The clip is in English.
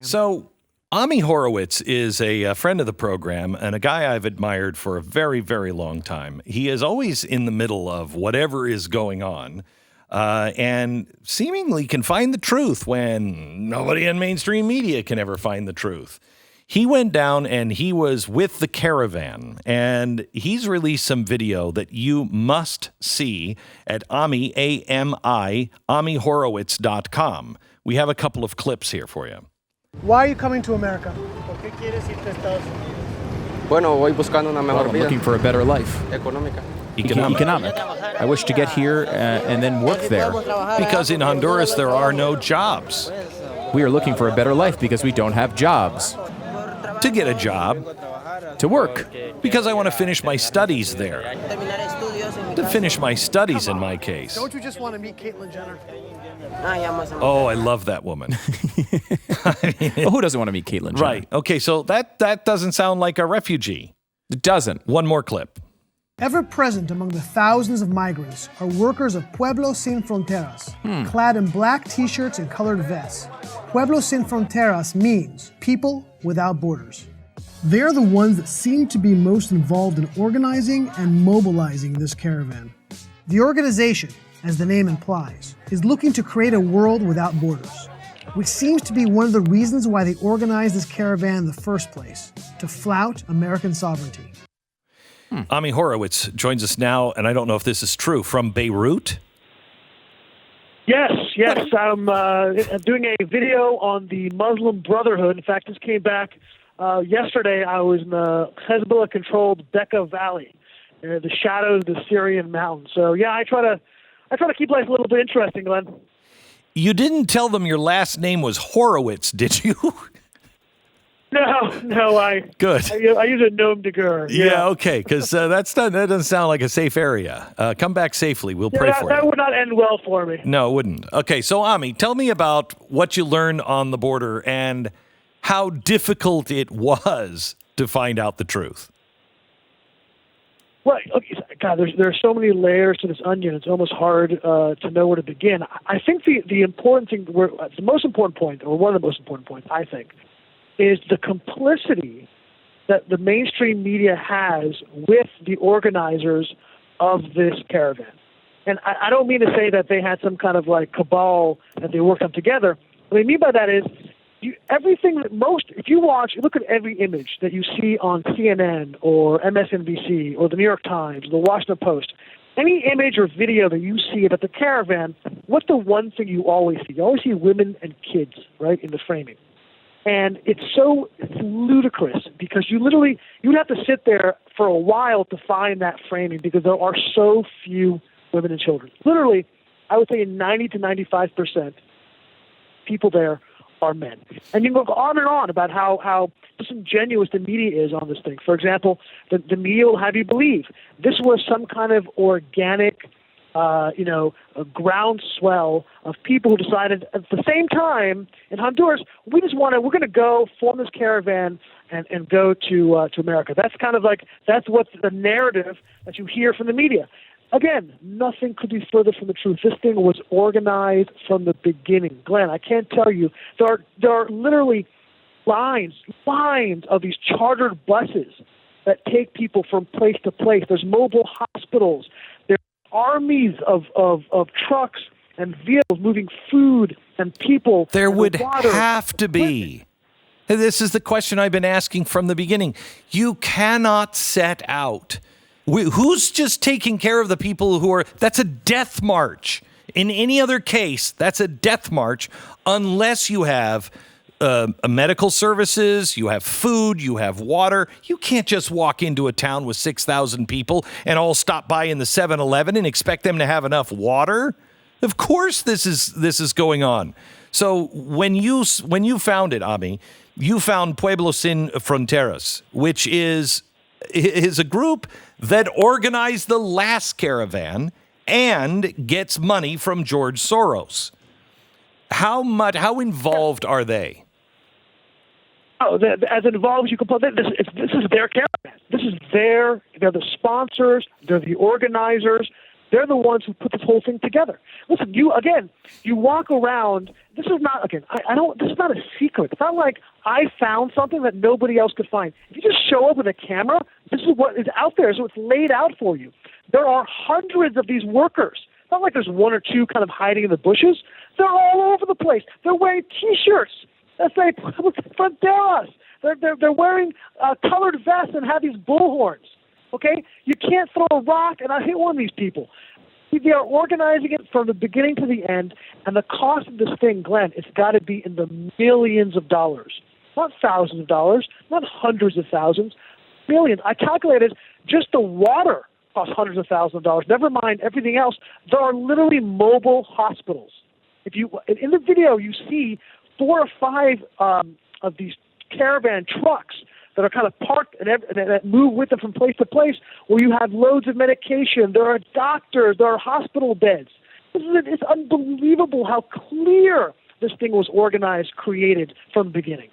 So, Ami Horowitz is a friend of the program and a guy I've admired for a very, very long time. He is always in the middle of whatever is going on and seemingly can find the truth when nobody in mainstream media can ever find the truth. He went down and he was with the Caravan, and he's released some video that you must see at Ami, A-M-I, AmiHorowitz.com. We have a couple of clips here for you. Why are you coming to America? I'm looking for a better life. Economic. I wish to get here and then work there. Because in Honduras, there are no jobs. We are looking for a better life because we don't have jobs. To get a job. To work. Because I want to finish my studies there. To finish my studies, in my case. Don't you just want to meet Caitlyn Jenner? Oh, I love that woman. Well, who doesn't want to meet Caitlyn Jenner? Right. Okay, so that doesn't sound like a refugee. It doesn't. One more clip. Ever present among the thousands of migrants are workers of Pueblo Sin Fronteras, clad in black t-shirts and colored vests. Pueblo Sin Fronteras means people without borders. They're the ones that seem to be most involved in organizing and mobilizing this caravan. The organization, as the name implies, is looking to create a world without borders, which seems to be one of the reasons why they organized this caravan in the first place, to flout American sovereignty. Ami Horowitz joins us now, and I don't know if this is true, from Beirut? Yes. I'm doing a video on the Muslim Brotherhood. In fact, this came back yesterday. I was in the Hezbollah-controlled Bekaa Valley, the shadows of the Syrian mountains. So, yeah, I try to keep life a little bit interesting, Glenn. You didn't tell them your last name was Horowitz, did you? No, Good. I use a nom de guerre. Yeah, okay, because that doesn't sound like a safe area. Come back safely. We'll pray for you. That would not end well for me. No, it wouldn't. Okay, so Ami, tell me about what you learned on the border and how difficult it was to find out the truth. Well, okay, God, there are so many layers to this onion. It's almost hard to know where to begin. I think the important thing, the most important point, or one of the most important points, I think, is the complicity that the mainstream media has with the organizers of this caravan. And I don't mean to say that they had some kind of like cabal that they worked on together. What I mean by that is if you look at every image that you see on CNN or MSNBC or the New York Times, the Washington Post, any image or video that you see about the caravan, what's the one thing you always see? You always see women and kids, right, in the framing. And it's ludicrous because you'd have to sit there for a while to find that framing because there are so few women and children. Literally, I would say 90 to 95% people there are men. And you can go on and on about how disingenuous the media is on this thing. For example, the media will have you believe this was some kind of organic a groundswell of people who decided at the same time in Honduras, we're going to go form this caravan and go to America. That's that's what's the narrative that you hear from the media. Again, nothing could be further from the truth. This thing was organized from the beginning. Glenn, I can't tell you, there are literally lines of these chartered buses that take people from place to place. There's mobile hospitals. There's armies of trucks and vehicles moving food and people. There would water. have to be. This is the question I've been asking from the beginning. You cannot set out. Who's just taking care of the people who are... That's a death march. In any other case, that's a death march unless you have medical services, you have food, you have water. You can't just walk into a town with 6,000 people and all stop by in the 7-Eleven and expect them to have enough water. Of course this is going on. So when you found it, Ami, you found Pueblo Sin Fronteras, which is a group that organized the last caravan and gets money from George Soros. How involved are they? Oh, as involved as you can put it, this is their caravan. They're the sponsors, they're the organizers. They're the ones who put this whole thing together. Listen, you walk around. This is not this is not a secret. It's not like I found something that nobody else could find. If you just show up with a camera, this is what is out there. So it's laid out for you. There are hundreds of these workers. It's not like there's one or two kind of hiding in the bushes. They're all over the place. They're wearing T-shirts that say Fronteras. They're wearing colored vests and have these bullhorns. Okay? You can't throw a rock and not hit one of these people. They are organizing it from the beginning to the end, and the cost of this thing, Glenn, it's got to be in the millions of dollars. Not thousands of dollars, not hundreds of thousands, millions. I calculated just the water costs hundreds of thousands of dollars. Never mind everything else. There are literally mobile hospitals. In the video, you see 4 or 5 of these caravan trucks that are kind of parked and that move with them from place to place, where you have loads of medication. There are doctors. There are hospital beds. It's unbelievable how clear this thing was organized, created from the beginning.